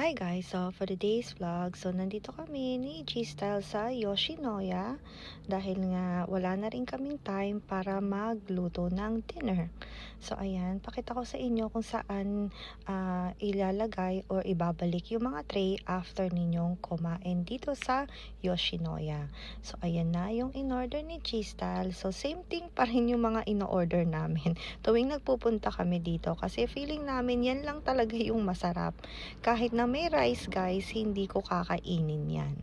Hi guys, so for today's vlog, so nandito kami ni G-Style sa Yoshinoya dahil nga wala na rin kaming time para magluto ng dinner. So ayan, pakita ko sa inyo kung saan ilalagay or ibabalik yung mga tray after ninyong kumain dito sa Yoshinoya. So ayan na yung in-order ni G-Style. So same thing pa rin yung mga in-order namin tuwing nagpupunta kami dito kasi feeling namin yan lang talaga yung masarap. Kahit na may rice guys, hindi ko kakainin yan.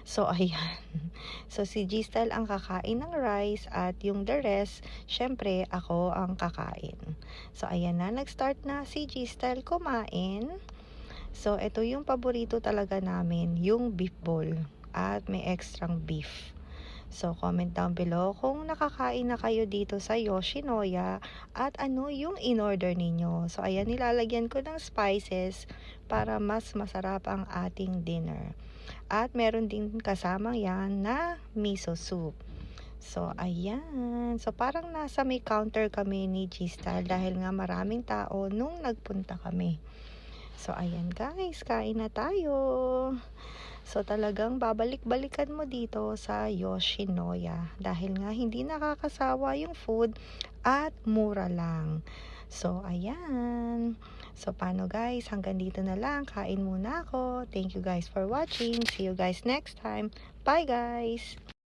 So, ayan. So, si G-Style ang kakain ng rice at yung the rest, syempre, ako ang kakain. So, ayan na. Nag-start na si G-Style kumain. So, ito yung paborito talaga namin, yung beef bowl at may extrang beef. So, comment down below kung nakakain na kayo dito sa Yoshinoya at ano yung in-order ninyo. So, ayan, nilalagyan ko ng spices para mas masarap ang ating dinner. At meron din kasamang yan na miso soup. So, ayan. So, parang nasa may counter kami ni G-Style dahil nga maraming tao nung nagpunta kami. So, ayan guys, kain na tayo. So, talagang babalik-balikan mo dito sa Yoshinoya dahil nga hindi nakakasawa yung food at mura lang. So, ayan. So, paano guys? Hanggang dito na lang. Kain muna ako. Thank you guys for watching. See you guys next time. Bye guys!